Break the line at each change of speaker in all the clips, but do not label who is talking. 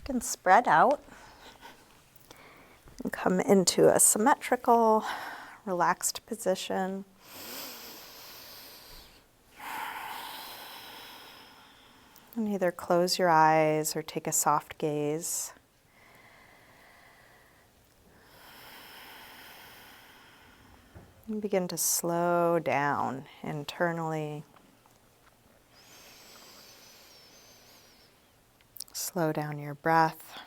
You can spread out and come into a symmetrical, relaxed position. And either close your eyes or take a soft gaze. And begin to slow down internally. Slow down your breath.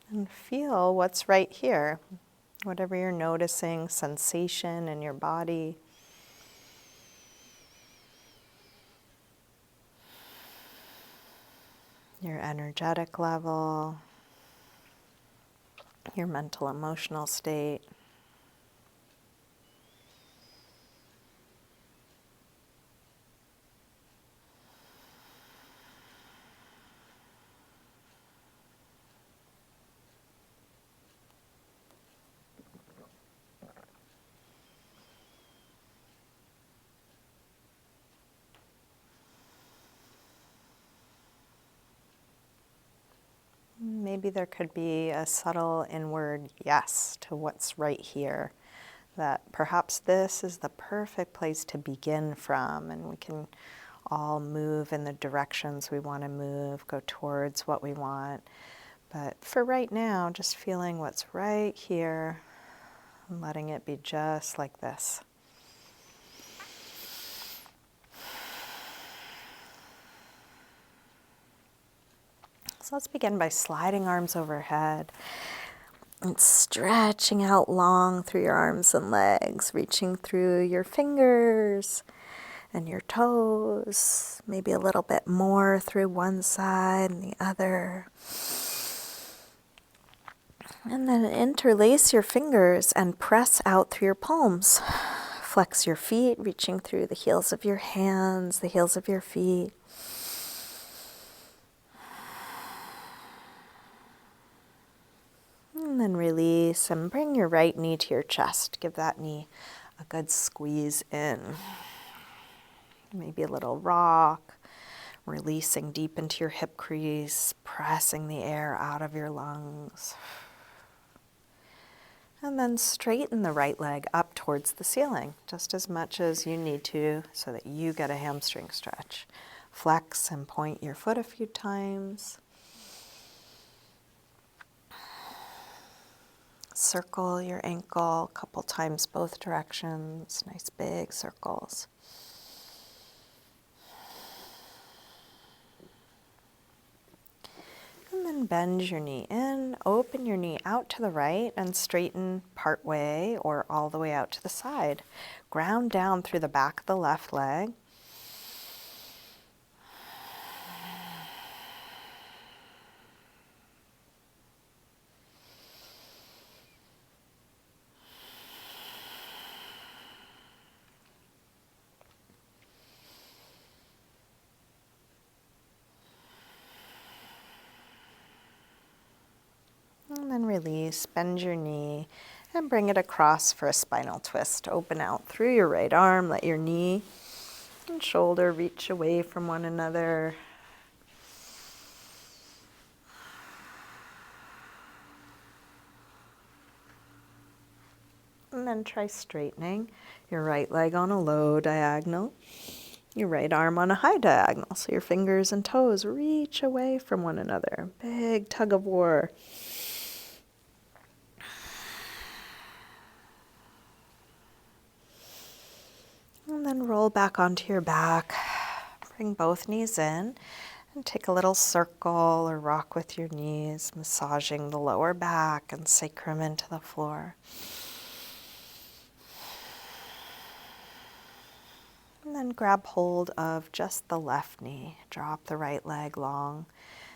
And feel what's right here. Whatever you're noticing, sensation in your body. Your energetic level, your mental emotional state. Maybe there could be a subtle inward yes to what's right here, that perhaps this is the perfect place to begin from, and we can all move in the directions we want to move, go towards what we want. But for right now, just feeling what's right here and letting it be just like this. So let's begin by sliding arms overhead and stretching out long through your arms and legs, reaching through your fingers and your toes, maybe a little bit more through one side and the other. And then interlace your fingers and press out through your palms. Flex your feet, reaching through the heels of your hands, the heels of your feet. And then release and bring your right knee to your chest. Give that knee a good squeeze in. Maybe a little rock, releasing deep into your hip crease, pressing the air out of your lungs. And then straighten the right leg up towards the ceiling, just as much as you need to so that you get a hamstring stretch. Flex and point your foot a few times. Circle your ankle a couple times both directions, nice big circles. And then bend your knee in, open your knee out to the right and straighten part way or all the way out to the side. Ground down through the back of the left leg. And then release, bend your knee, and bring it across for a spinal twist. Open out through your right arm, let your knee and shoulder reach away from one another. And then try straightening your right leg on a low diagonal, your right arm on a high diagonal. So your fingers and toes reach away from one another. Big tug of war. And then roll back onto your back. Bring both knees in and take a little circle or rock with your knees, massaging the lower back and sacrum into the floor. And then grab hold of just the left knee. Drop the right leg long.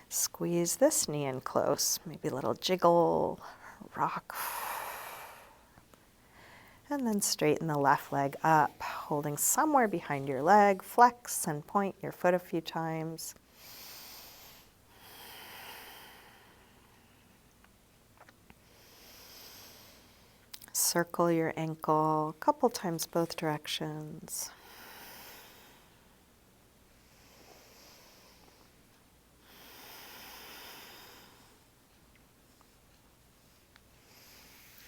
Squeeze this knee in close. Maybe a little jiggle, rock. And then straighten the left leg up, holding somewhere behind your leg. Flex and point your foot a few times. Circle your ankle a couple times both directions.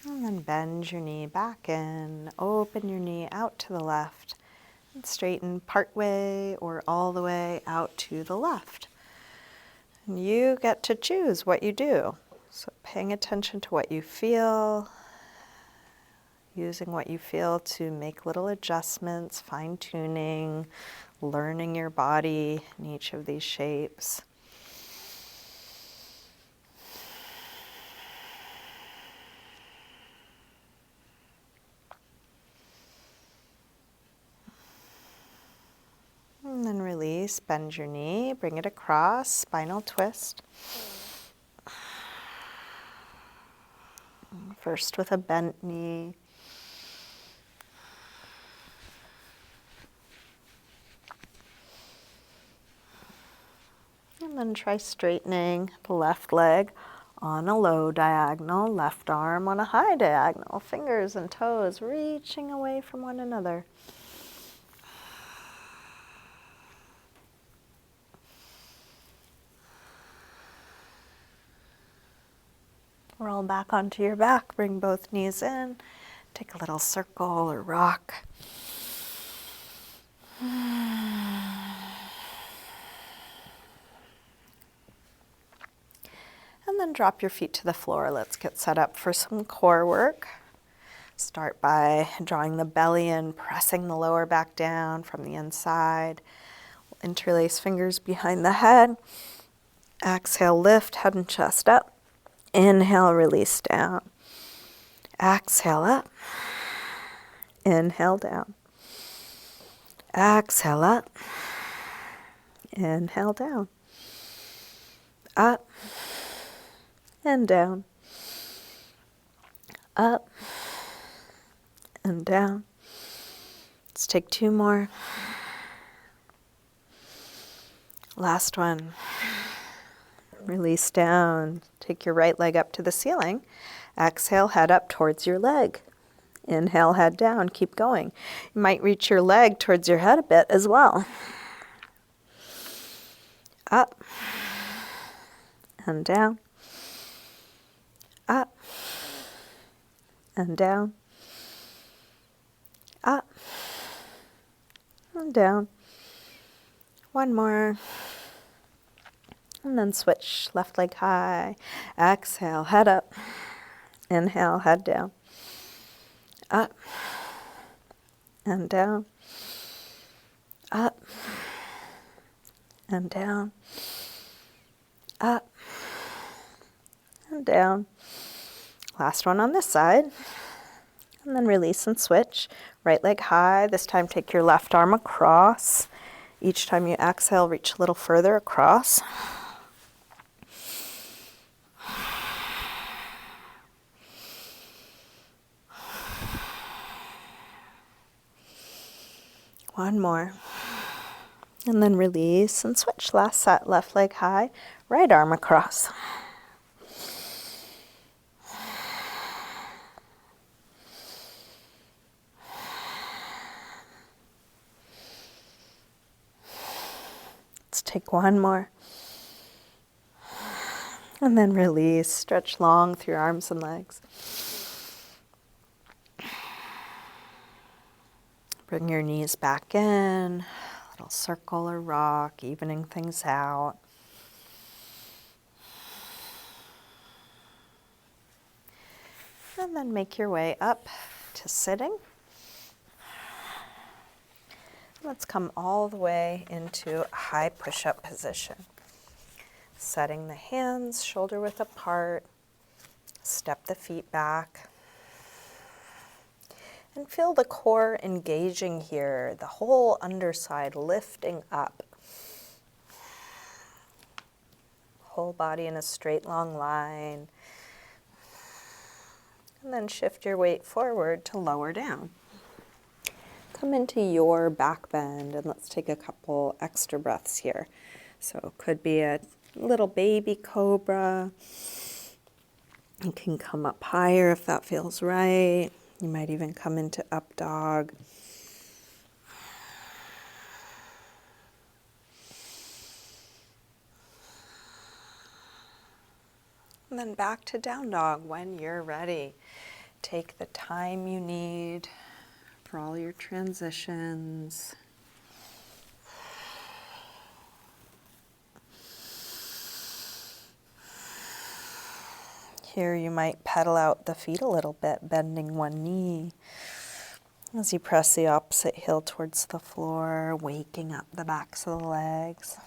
And then bend your knee back in, open your knee out to the left, and straighten part way or all the way out to the left. And you get to choose what you do. So paying attention to what you feel, using what you feel to make little adjustments, fine-tuning, learning your body in each of these shapes. And then release, bend your knee, bring it across, spinal twist. First with a bent knee. And then try straightening the left leg on a low diagonal, left arm on a high diagonal, fingers and toes reaching away from one another. Roll back onto your back, bring both knees in, take a little circle or rock. And then drop your feet to the floor. Let's get set up for some core work. Start by drawing the belly in, pressing the lower back down from the inside. Interlace fingers behind the head. Exhale, lift head and chest up. Inhale, release down. Exhale up. Inhale down. Exhale up. Inhale down. Up and down. Up and down. Let's take two more. Last one. Release down. Take your right leg up to the ceiling. Exhale, head up towards your leg. Inhale, head down. Keep going. You might reach your leg towards your head a bit as well. Up and down. Up and down. Up and down. One more. And then switch, left leg high. Exhale, head up. Inhale, head down. Up and down. Up and down. Up and down. Last one on this side. And then release and switch. Right leg high. This time take your left arm across. Each time you exhale, reach a little further across. One more. And then release and switch. Last set, left leg high, right arm across. Let's take one more. And then release, stretch long through your arms and legs. Bring your knees back in, little circle or rock, evening things out. And then make your way up to sitting. Let's come all the way into a high push-up position. Setting the hands shoulder width apart, step the feet back. And feel the core engaging here, the whole underside lifting up. Whole body in a straight long line. And then shift your weight forward to lower down. Come into your back bend and let's take a couple extra breaths here. So it could be a little baby cobra. You can come up higher if that feels right. You might even come into up dog. And then back to down dog when you're ready. Take the time you need for all your transitions. Here you might pedal out the feet a little bit, bending one knee as you press the opposite heel towards the floor, waking up the backs of the legs.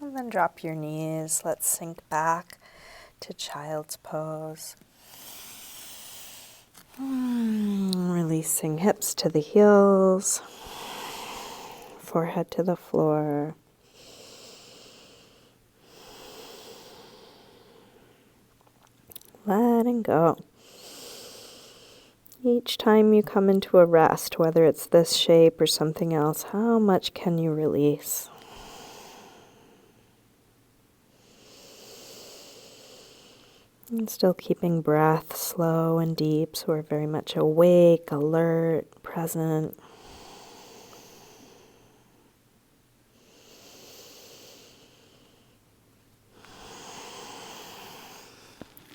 And then drop your knees. Let's sink back to child's pose. Releasing hips to the heels, forehead to the floor. Letting go. Each time you come into a rest, whether it's this shape or something else, how much can you release? And still keeping breath slow and deep, so we're very much awake, alert, present.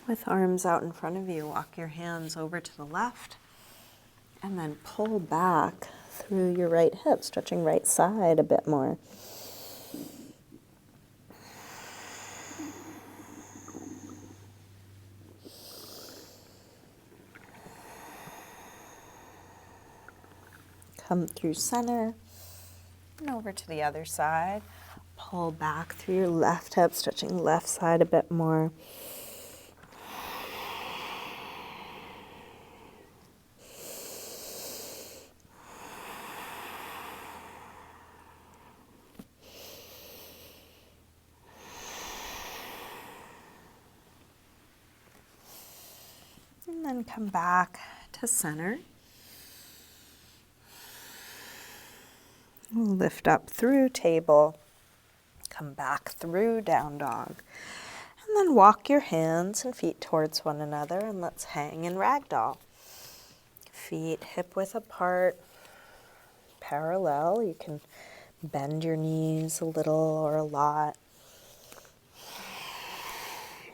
With arms out in front of you, walk your hands over to the left and then pull back through your right hip, stretching right side a bit more. Come through center and over to the other side. Pull back through your left hip, stretching left side a bit more. And then come back to center. Lift up through table. Come back through down dog. And then walk your hands and feet towards one another and let's hang in ragdoll. Feet hip width apart, parallel. You can bend your knees a little or a lot.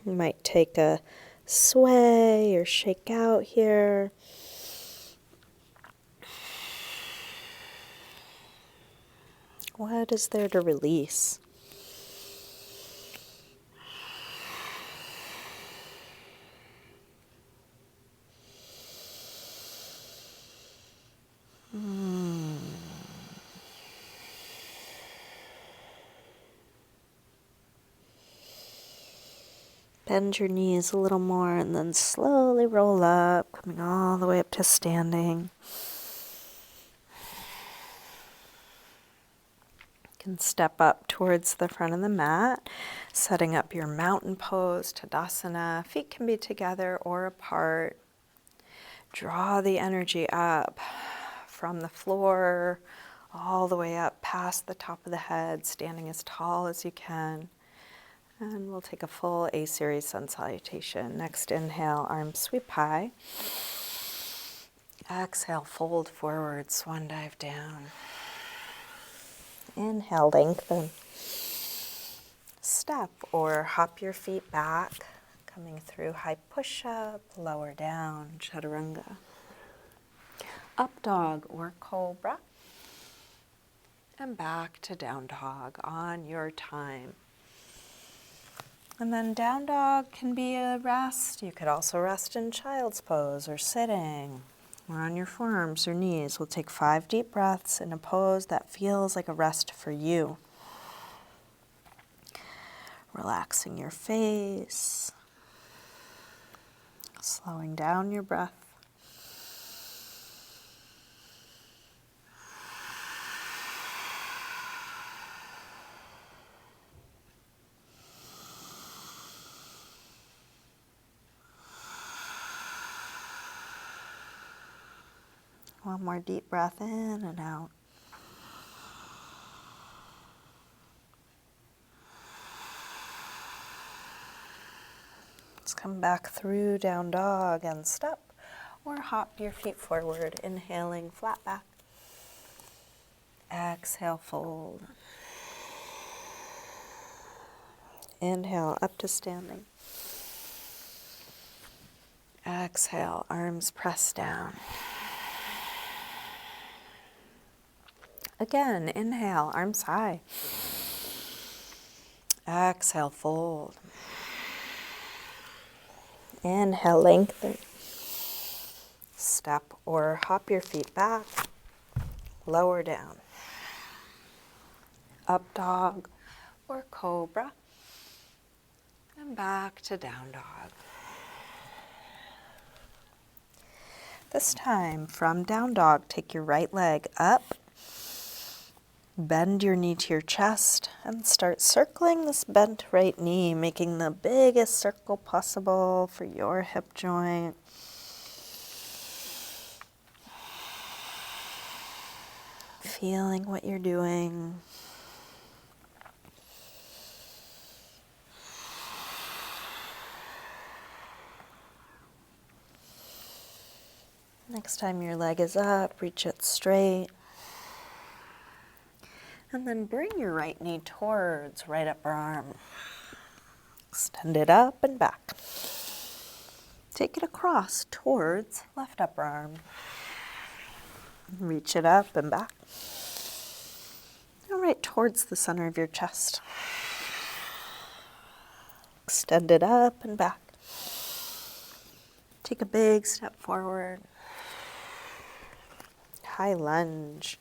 You might take a sway or shake out here. What is there to release? Bend your knees a little more and then slowly roll up, coming all the way up to standing. You can step up towards the front of the mat, setting up your mountain pose, Utkatasana. Feet can be together or apart. Draw the energy up from the floor all the way up past the top of the head, standing as tall as you can. And we'll take a full A-series sun salutation. Next inhale, arms sweep high. Exhale, fold forward, swan dive down. Inhale, lengthen. Step or hop your feet back, coming through high push-up, lower down, chaturanga. Up dog or cobra. And back to down dog on your time. And then down dog can be a rest. You could also rest in child's pose or sitting or on your forearms or knees. We'll take 5 deep breaths in a pose that feels like a rest for you. Relaxing your face, slowing down your breath. One more deep breath in and out. Let's come back through down dog and step, or hop your feet forward, inhaling flat back. Exhale, fold. Inhale, up to standing. Exhale, arms press down. Again, inhale, arms high. Exhale, fold. Inhale, lengthen. Step or hop your feet back. Lower down. Up dog or cobra. And back to down dog. This time, from down dog, take your right leg up. Bend your knee to your chest and start circling this bent right knee, making the biggest circle possible for your hip joint. Feeling what you're doing. Next time your leg is up, reach it straight. And then bring your right knee towards right upper arm. Extend it up and back. Take it across towards left upper arm. Reach it up and back. And right towards the center of your chest. Extend it up and back. Take a big step forward. High lunge.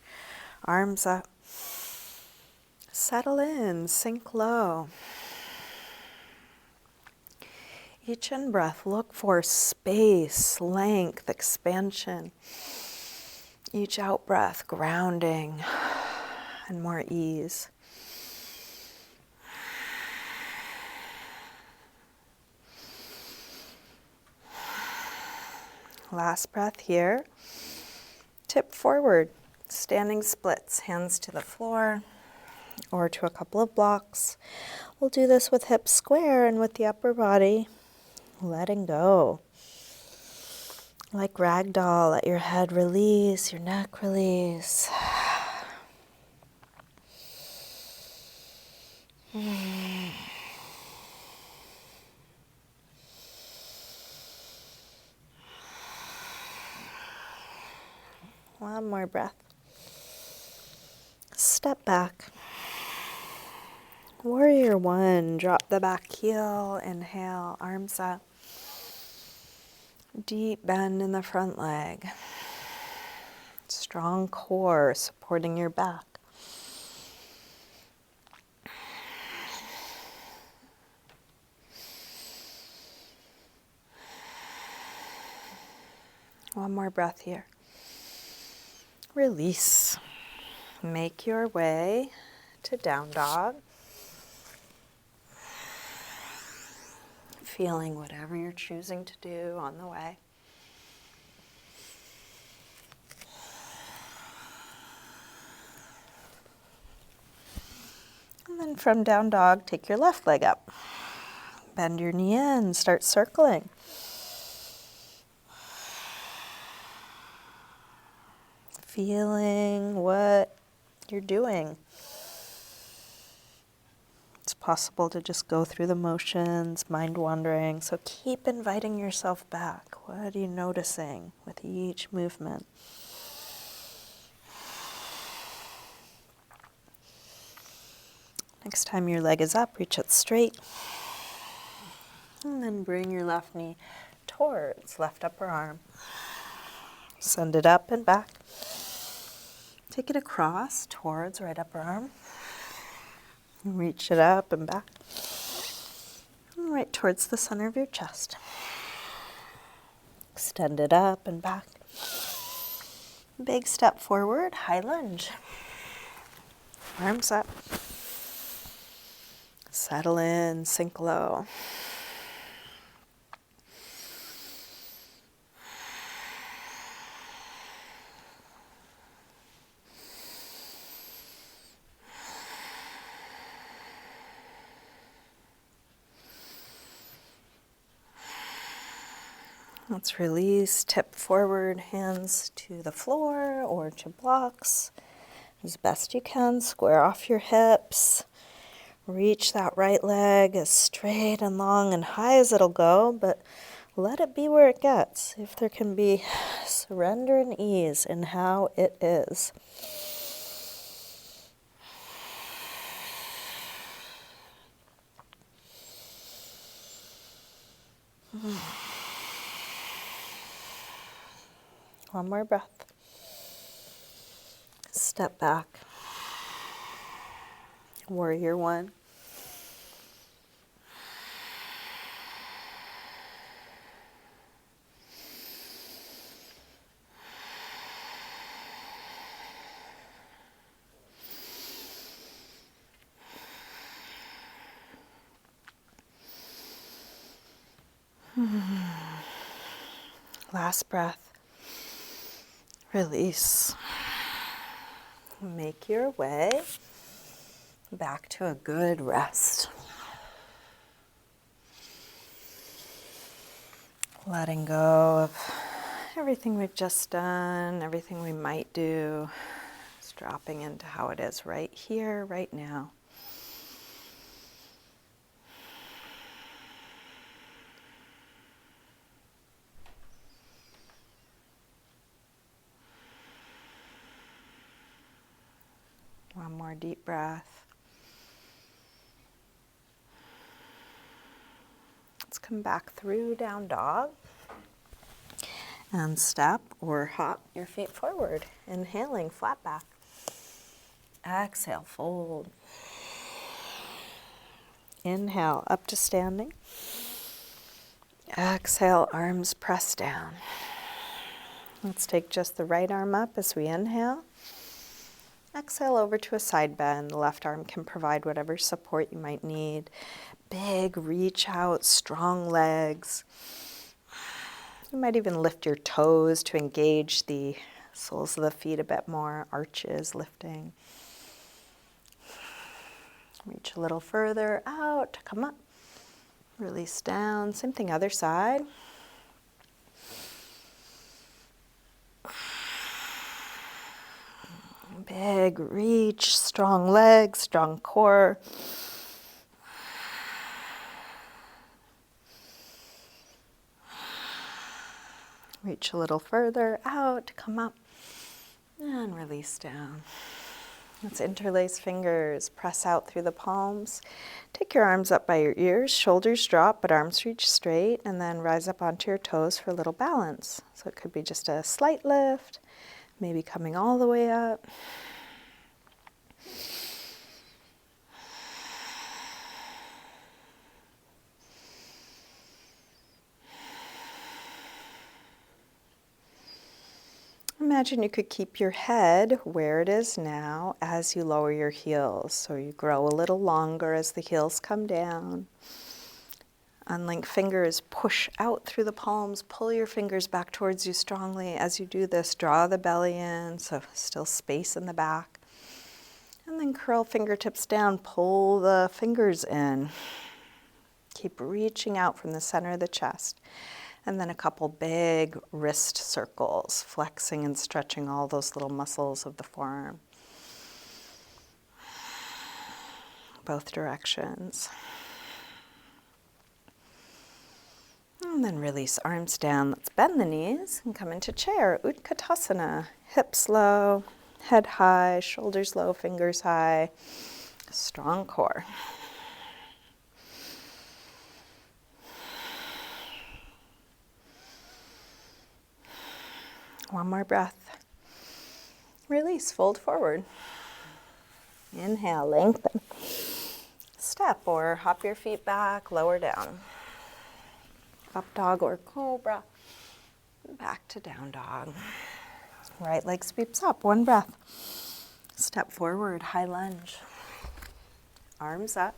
Arms up. Settle in, sink low. Each in-breath, look for space, length, expansion. Each out-breath, grounding and more ease. Last breath here. Tip forward, standing splits, hands to the floor or to a couple of blocks. We'll do this with hips square and with the upper body letting go. Like ragdoll, let your head release, your neck release. One more breath. Step back. Warrior one, drop the back heel, inhale, arms up. Deep bend in the front leg. Strong core supporting your back. One more breath here. Release. Make your way to down dog. Feeling whatever you're choosing to do on the way. And then from down dog, take your left leg up. Bend your knee in, start circling. Feeling what you're doing. It's possible to just go through the motions, mind wandering, so keep inviting yourself back. What are you noticing with each movement? Next time your leg is up, reach it straight. And then bring your left knee towards left upper arm. Send it up and back. Take it across towards right upper arm. Reach it up and back. And right towards the center of your chest. Extend it up and back. Big step forward, high lunge. Arms up. Settle in, sink low. Let's release, tip forward, hands to the floor or to blocks as best you can. Square off your hips. Reach that right leg as straight and long and high as it'll go, but let it be where it gets. If there can be surrender and ease in how it is. One more breath. Step back. Warrior one. Last breath. Release. Make your way back to a good rest. Letting go of everything we've just done, everything we might do. Just dropping into how it is right here, right now. One more deep breath. Let's come back through down dog and step or hop your feet forward. Inhaling, flat back. Exhale, fold. Inhale, up to standing. Exhale, arms press down. Let's take just the right arm up as we inhale. Exhale over to a side bend. The left arm can provide whatever support you might need. Big reach out, strong legs. You might even lift your toes to engage the soles of the feet a bit more. Arches lifting. Reach a little further out to come up. Release down. Same thing, other side. Big reach, strong legs, strong core. Reach a little further out, come up, and release down. Let's interlace fingers, press out through the palms. Take your arms up by your ears, shoulders drop, but arms reach straight, and then rise up onto your toes for a little balance. So it could be just a slight lift, maybe coming all the way up. Imagine you could keep your head where it is now as you lower your heels. So you grow a little longer as the heels come down. Unlink fingers, push out through the palms, pull your fingers back towards you strongly. As you do this, draw the belly in, so still space in the back. And then curl fingertips down, pull the fingers in. Keep reaching out from the center of the chest. And then a couple big wrist circles, flexing and stretching all those little muscles of the forearm. Both directions. And then release arms down. Let's bend the knees and come into chair. Utkatasana. Hips low, head high, shoulders low, fingers high. Strong core. One more breath. Release, fold forward. Inhale, lengthen. Step or hop your feet back, lower down. Up dog or cobra. Back to down dog. Right leg sweeps up, one breath. Step forward, high lunge. Arms up.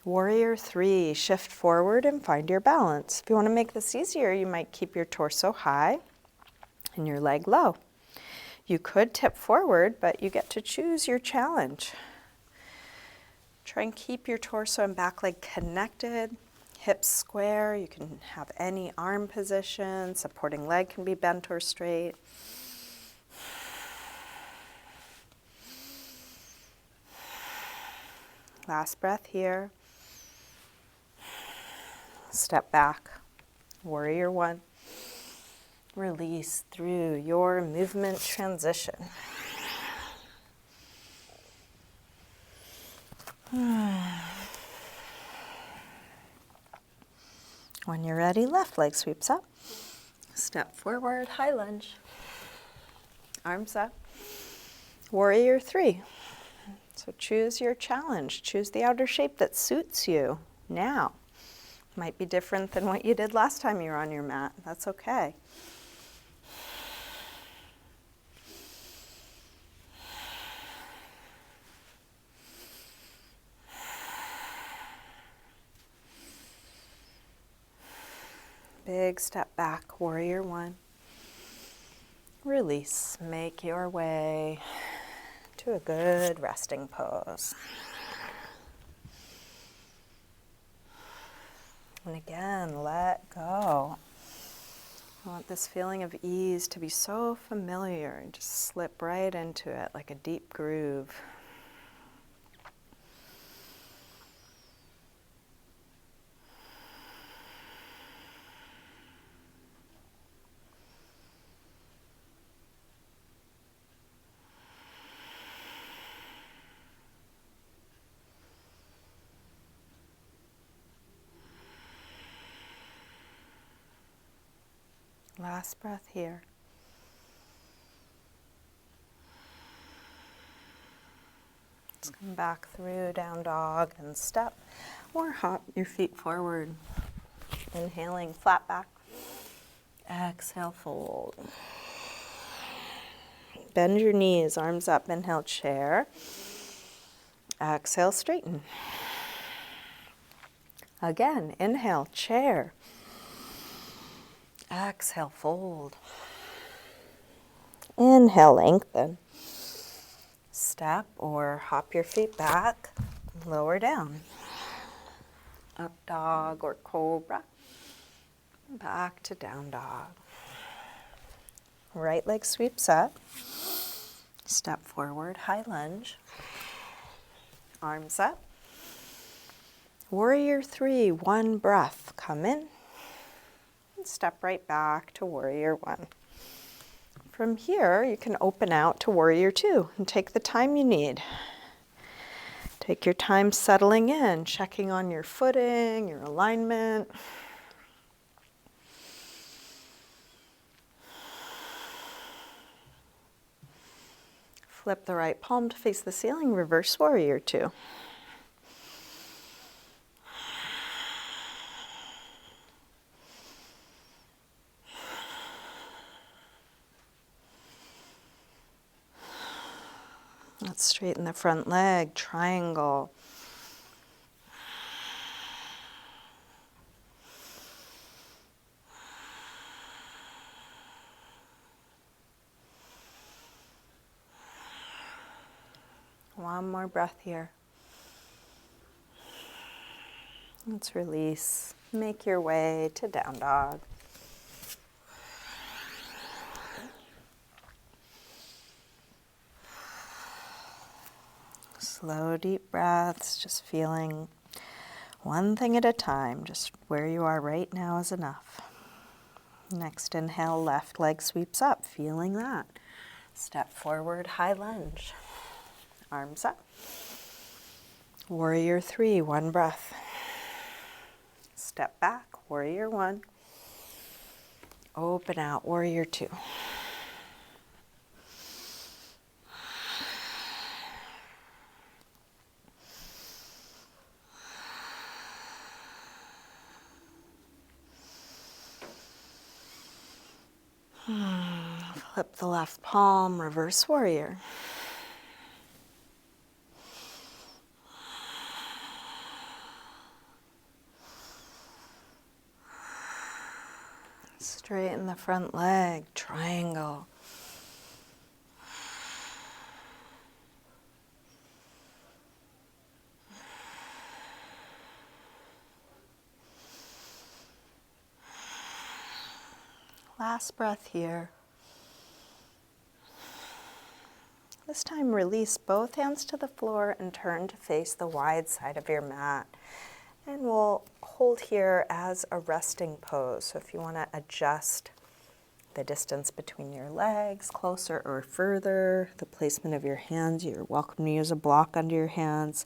Warrior three, shift forward and find your balance. If you want to make this easier, you might keep your torso high and your leg low. You could tip forward, but you get to choose your challenge. Try and keep your torso and back leg connected. Hips square, you can have any arm position, supporting leg can be bent or straight. Last breath here. Step back, warrior one. Release through your movement transition. When you're ready, left leg sweeps up. Step forward, high lunge. Arms up. Warrior three. So choose your challenge. Choose the outer shape that suits you now. Might be different than what you did last time you were on your mat. That's okay. Big step back, warrior one. Release. Make your way to a good resting pose. And again, let go. I want this feeling of ease to be so familiar and just slip right into it like a deep groove. Last breath here. Let's come back through down dog and step or hop your feet forward. Inhaling, flat back. Exhale, fold. Bend your knees, arms up, inhale, chair. Exhale, straighten. Again, inhale, chair. Exhale, fold. Inhale, lengthen. Step or hop your feet back, lower down. Up dog or cobra. Back to down dog. Right leg sweeps up. Step forward, high lunge. Arms up. Warrior three, one breath. Come in. And step right back to warrior one. From here, you can open out to warrior two and take the time you need. Take your time settling in, checking on your footing, your alignment. Flip the right palm to face the ceiling, reverse warrior two. Let's straighten the front leg, triangle. One more breath here. Let's release. Make your way to down dog. Slow, deep breaths, just feeling one thing at a time. Just where you are right now is enough. Next inhale, left leg sweeps up, feeling that. Step forward, high lunge. Arms up. Warrior three, one breath. Step back, warrior one. Open out, warrior two. Flip the left palm, reverse warrior. Straighten the front leg, triangle. Last breath here. This time release both hands to the floor and turn to face the wide side of your mat. And we'll hold here as a resting pose. So if you want to adjust the distance between your legs, closer or further, the placement of your hands, you're welcome to use a block under your hands.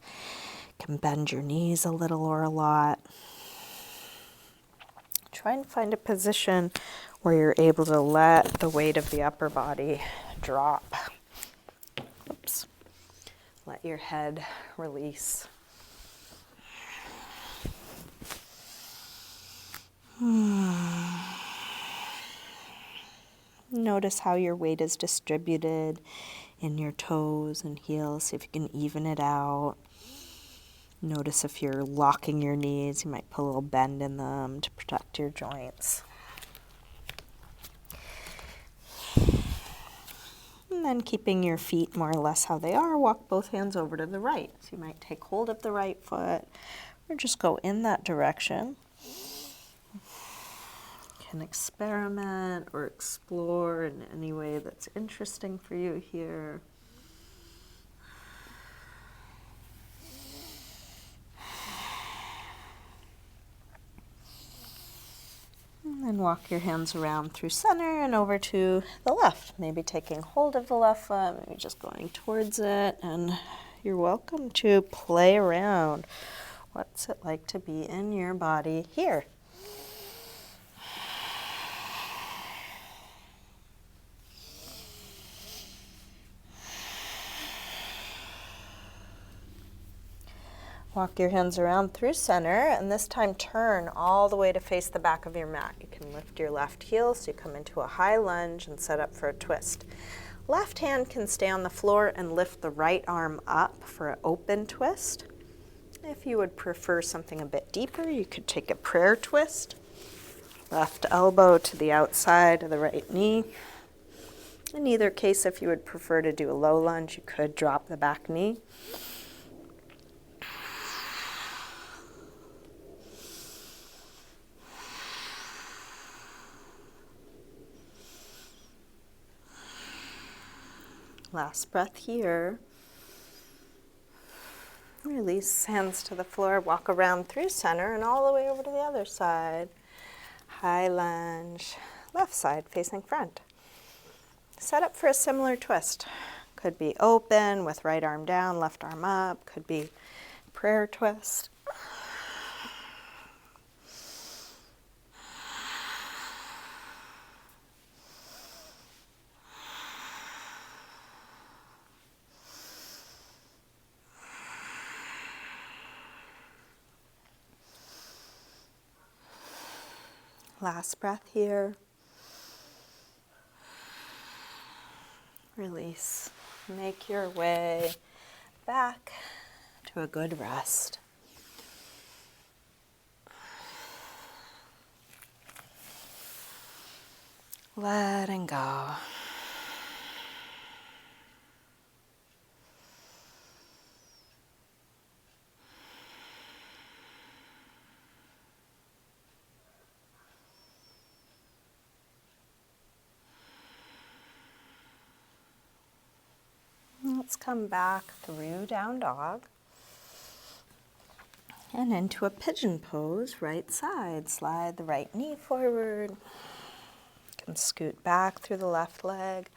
You can bend your knees a little or a lot. Try and find a position where you're able to let the weight of the upper body drop. Oops. Let your head release. Notice how your weight is distributed in your toes and heels. See if you can even it out. Notice if you're locking your knees, you might put a little bend in them to protect your joints. And then keeping your feet more or less how they are, walk both hands over to the right. So you might take hold of the right foot or just go in that direction. You can experiment or explore in any way that's interesting for you here. And then walk your hands around through center and over to the left. Maybe taking hold of the left foot, maybe just going towards it. And you're welcome to play around. What's it like to be in your body here? Walk your hands around through center, and this time turn all the way to face the back of your mat. You can lift your left heel so you come into a high lunge and set up for a twist. Left hand can stay on the floor and lift the right arm up for an open twist. If you would prefer something a bit deeper, you could take a prayer twist. Left elbow to the outside of the right knee. In either case, if you would prefer to do a low lunge, you could drop the back knee. Last breath here. Release hands to the floor, walk around through center and all the way over to the other side. High lunge, left side facing front. Set up for a similar twist. Could be open with right arm down, left arm up. Could be prayer twist. Last breath here. Release. Make your way back to a good rest. Letting go. Let's come back through down dog and into a pigeon pose, right side. Slide the right knee forward. You can scoot back through the left leg.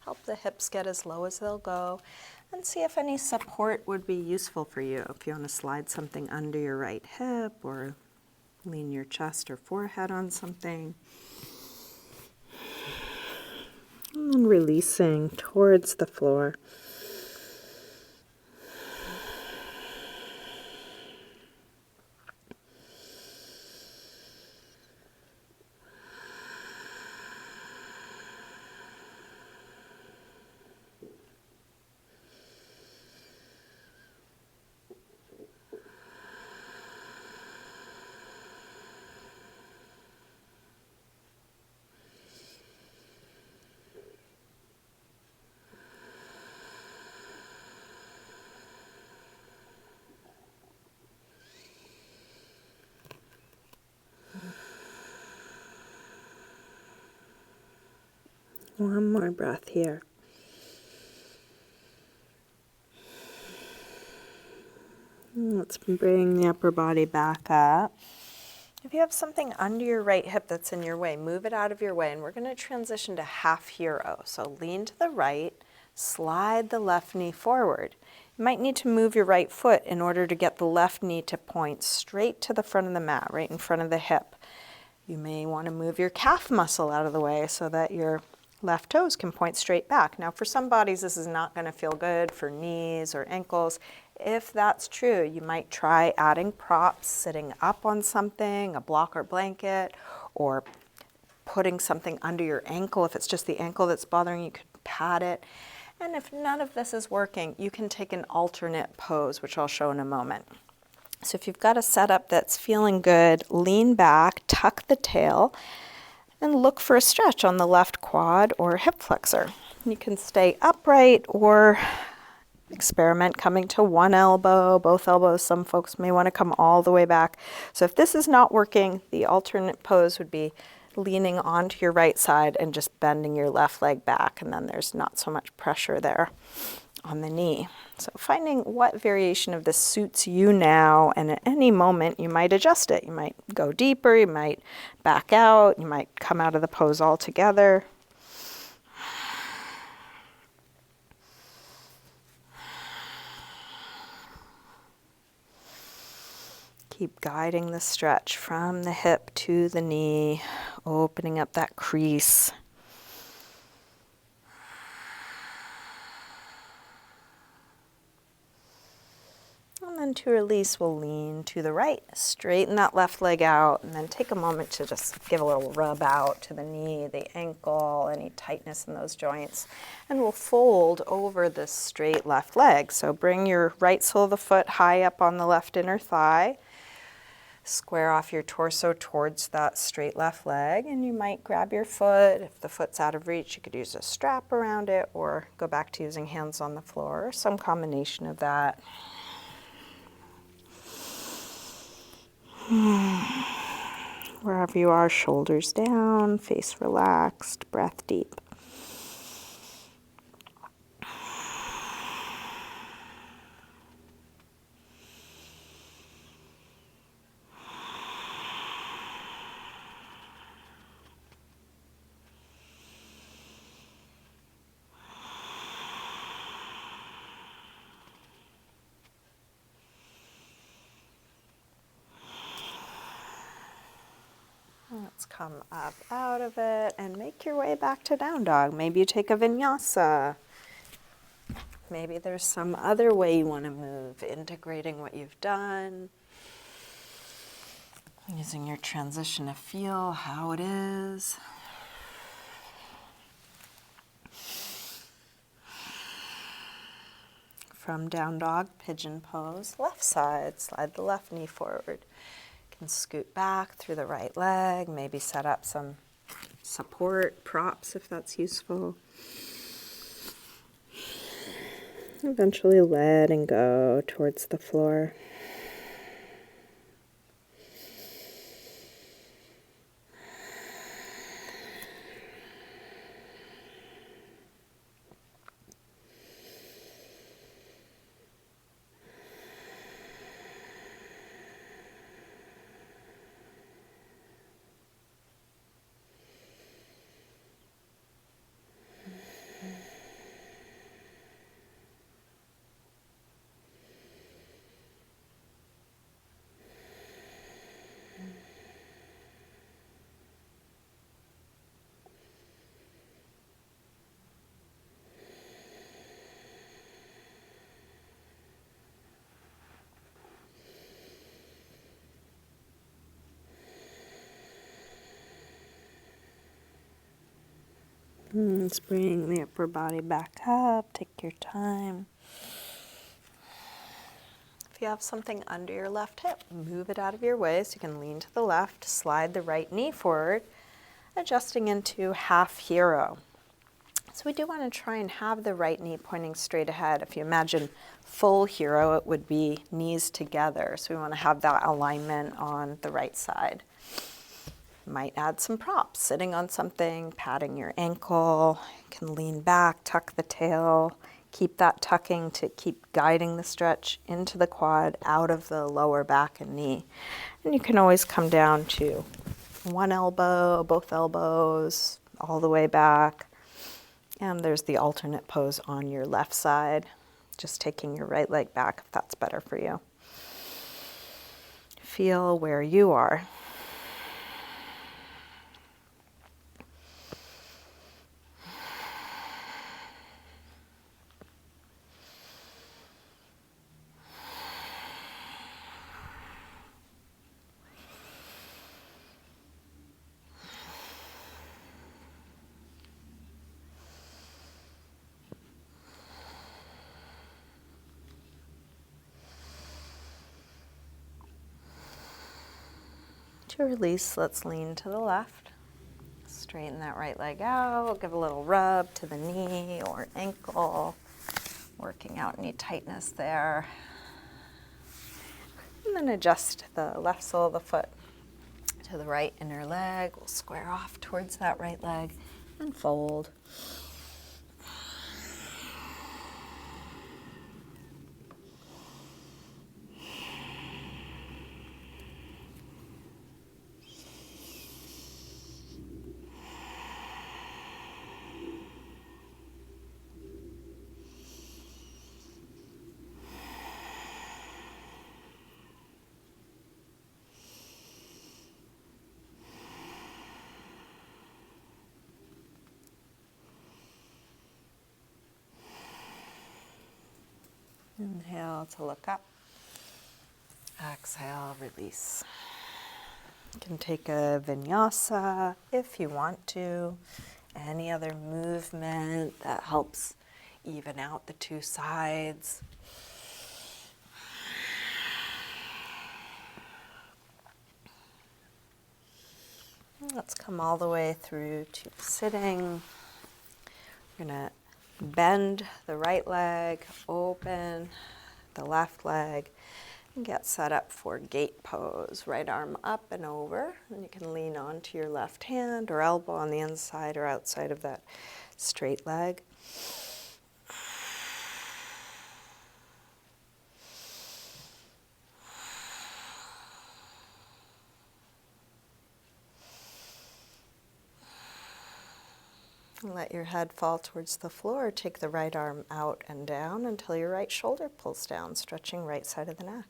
Help the hips get as low as they'll go. And see if any support would be useful for you. If you want to slide something under your right hip or lean your chest or forehead on something. And then releasing towards the floor. One more breath here. Let's bring the upper body back up. If you have something under your right hip that's in your way, move it out of your way, and we're going to transition to half hero. So lean to the right, slide the left knee forward. You might need to move your right foot in order to get the left knee to point straight to the front of the mat, right in front of the hip. You may want to move your calf muscle out of the way so that your left toes can point straight back. Now, for some bodies, this is not going to feel good for knees or ankles. If that's true, you might try adding props, sitting up on something, a block or blanket, or putting something under your ankle. If it's just the ankle that's bothering you, you could pad it. And if none of this is working, you can take an alternate pose, which I'll show in a moment. So if you've got a setup that's feeling good, lean back, tuck the tail, and look for a stretch on the left quad or hip flexor. You can stay upright or experiment coming to one elbow, both elbows. Some folks may want to come all the way back. So if this is not working, the alternate pose would be leaning onto your right side and just bending your left leg back, and then there's not so much pressure there on the knee. So finding what variation of this suits you now, and at any moment you might adjust it. You might go deeper, you might back out, you might come out of the pose altogether. Keep guiding the stretch from the hip to the knee, opening up that crease. And then to release, we'll lean to the right, straighten that left leg out, and then take a moment to just give a little rub out to the knee, the ankle, any tightness in those joints. And we'll fold over this straight left leg. So bring your right sole of the foot high up on the left inner thigh. Square off your torso towards that straight left leg, and you might grab your foot. If the foot's out of reach, you could use a strap around it or go back to using hands on the floor, or some combination of that. Wherever you are, shoulders down, face relaxed, breath deep. Let's come up out of it and make your way back to down dog. Maybe you take a vinyasa. Maybe there's some other way you want to move, integrating what you've done. Using your transition to feel how it is. From down dog, pigeon pose, left side, slide the left knee forward. And scoot back through the right leg, maybe set up some support props if that's useful. Eventually letting go towards the floor. Let's bring the upper body back up. Take your time. If you have something under your left hip, move it out of your way so you can lean to the left, slide the right knee forward, adjusting into half hero. So we do want to try and have the right knee pointing straight ahead. If you imagine full hero, it would be knees together. So we want to have that alignment on the right side. Might add some props, sitting on something, patting your ankle. You can lean back, tuck the tail, keep that tucking to keep guiding the stretch into the quad, out of the lower back and knee. And you can always come down to one elbow, both elbows, all the way back. And there's the alternate pose on your left side, just taking your right leg back if that's better for you. Feel where you are. To release, let's lean to the left. Straighten that right leg out. Give a little rub to the knee or ankle. Working out any tightness there. And then adjust the left sole of the foot to the right inner leg. We'll square off towards that right leg and fold. Inhale to look up. Exhale, release. You can take a vinyasa if you want to. Any other movement that helps even out the two sides. Let's come all the way through to sitting. We're going to bend the right leg, open the left leg, and get set up for gate pose. Right arm up and over, and you can lean onto your left hand or elbow on the inside or outside of that straight leg. Let your head fall towards the floor. Take the right arm out and down until your right shoulder pulls down, stretching right side of the neck.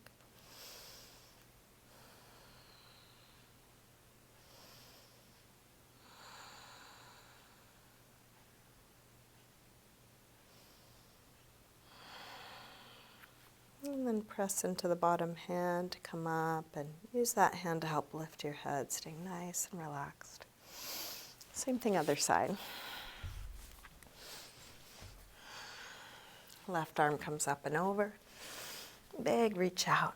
And then press into the bottom hand to come up and use that hand to help lift your head, staying nice and relaxed. Same thing other side. Left arm comes up and over. Big reach out.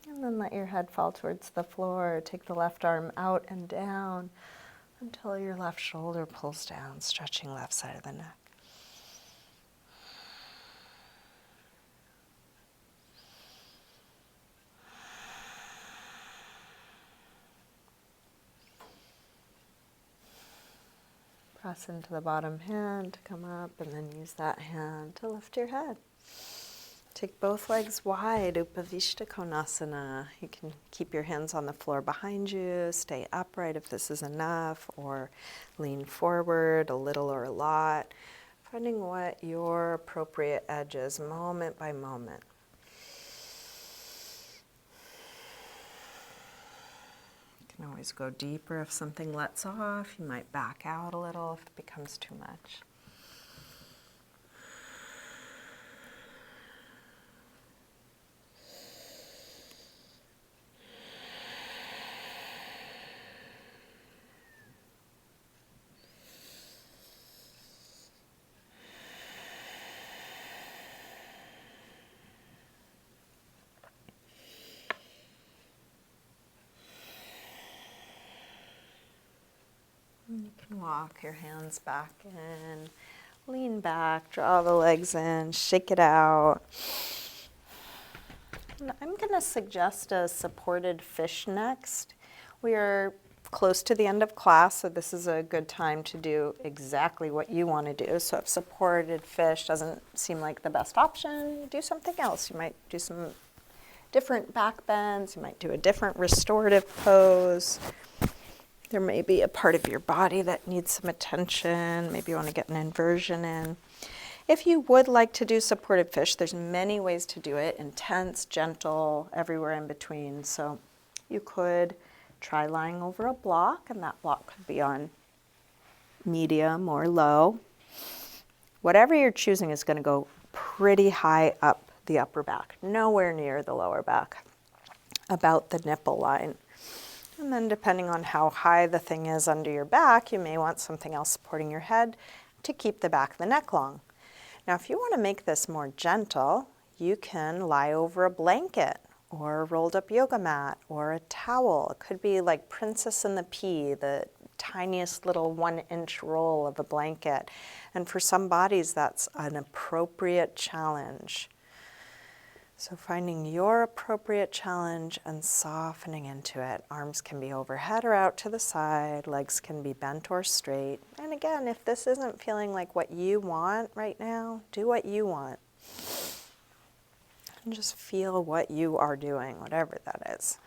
And then let your head fall towards the floor. Take the left arm out and down until your left shoulder pulls down, stretching left side of the neck. Press into the bottom hand to come up and then use that hand to lift your head. Take both legs wide, Upavishta Konasana. You can keep your hands on the floor behind you, stay upright if this is enough, or lean forward a little or a lot, finding what your appropriate edge is moment by moment. You can always go deeper if something lets off. You might back out a little if it becomes too much. Walk your hands back in, lean back, draw the legs in, shake it out. And I'm going to suggest a supported fish next. We are close to the end of class, so this is a good time to do exactly what you want to do. So if supported fish doesn't seem like the best option, do something else. You might do some different back bends, you might do a different restorative pose. There may be a part of your body that needs some attention. Maybe you want to get an inversion in. If you would like to do supported fish, there's many ways to do it. Intense, gentle, everywhere in between. So you could try lying over a block, and that block could be on medium or low. Whatever you're choosing is going to go pretty high up the upper back, nowhere near the lower back, about the nipple line. And then depending on how high the thing is under your back, you may want something else supporting your head to keep the back of the neck long. Now, if you want to make this more gentle, you can lie over a blanket or a rolled up yoga mat or a towel. It could be like Princess and the Pea, the tiniest little 1-inch roll of a blanket. And for some bodies, that's an appropriate challenge. So finding your appropriate challenge and softening into it. Arms can be overhead or out to the side. Legs can be bent or straight. And again, if this isn't feeling like what you want right now, do what you want. And just feel what you are doing, whatever that is.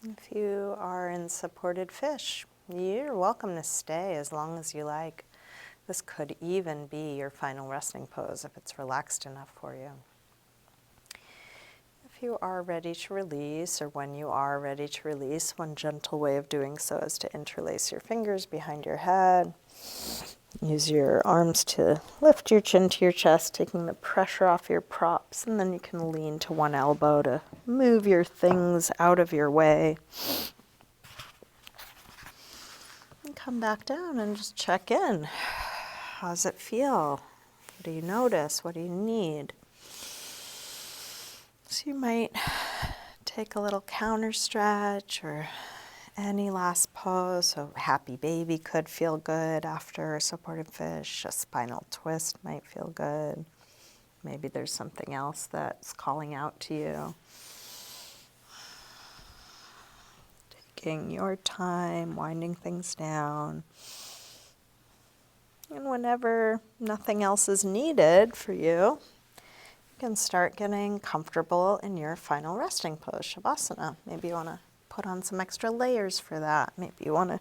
If you are in supported fish, you're welcome to stay as long as you like. This could even be your final resting pose if it's relaxed enough for you. If you are ready to release, or when you are ready to release, one gentle way of doing so is to interlace your fingers behind your head. Use your arms to lift your chin to your chest, taking the pressure off your props, and then you can lean to one elbow to move your things out of your way. And come back down and just check in. How does it feel? What do you notice? What do you need? So you might take a little counter stretch or any last pose. So happy baby could feel good after a supported fish. A spinal twist might feel good. Maybe there's something else that's calling out to you. Taking your time, winding things down. And whenever nothing else is needed for you, you can start getting comfortable in your final resting pose, Shavasana. Maybe you want to put on some extra layers for that. Maybe you want to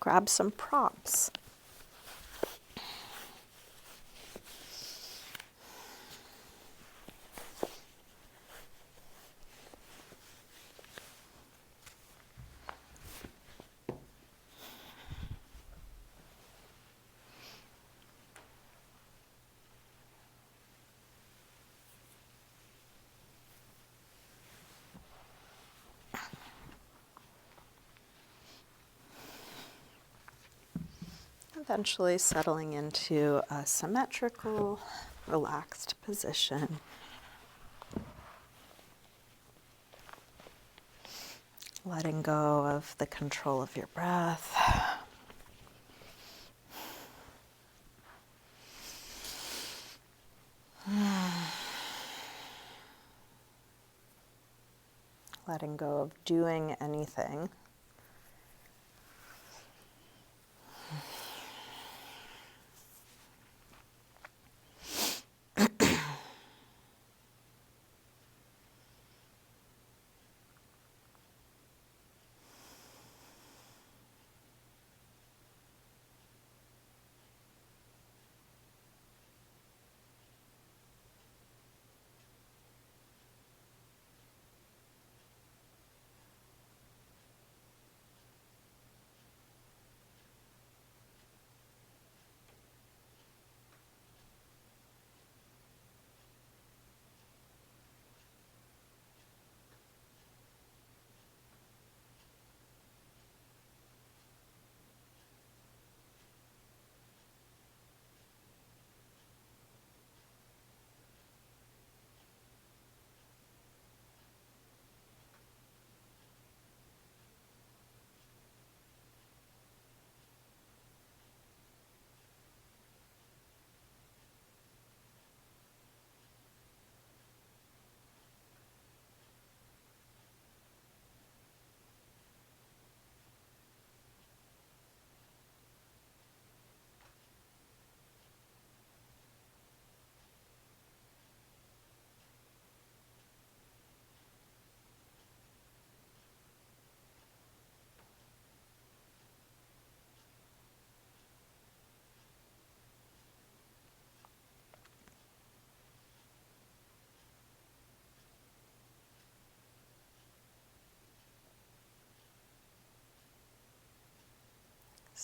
grab some props. Eventually settling into a symmetrical, relaxed position. Letting go of the control of your breath. Letting go of doing anything.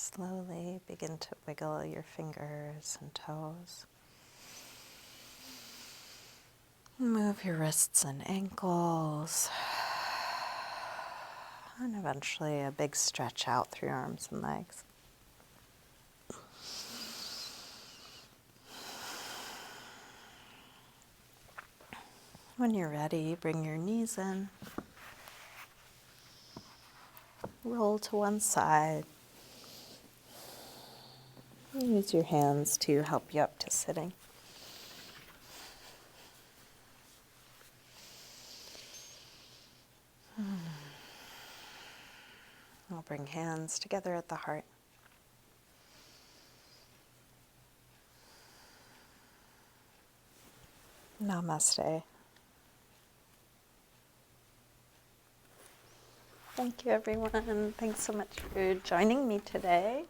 Slowly begin to wiggle your fingers and toes. Move your wrists and ankles. And eventually a big stretch out through your arms and legs. When you're ready, bring your knees in. Roll to one side. Use your hands to help you up to sitting. We'll bring hands together at the heart. Namaste. Thank you, everyone. Thanks so much for joining me today.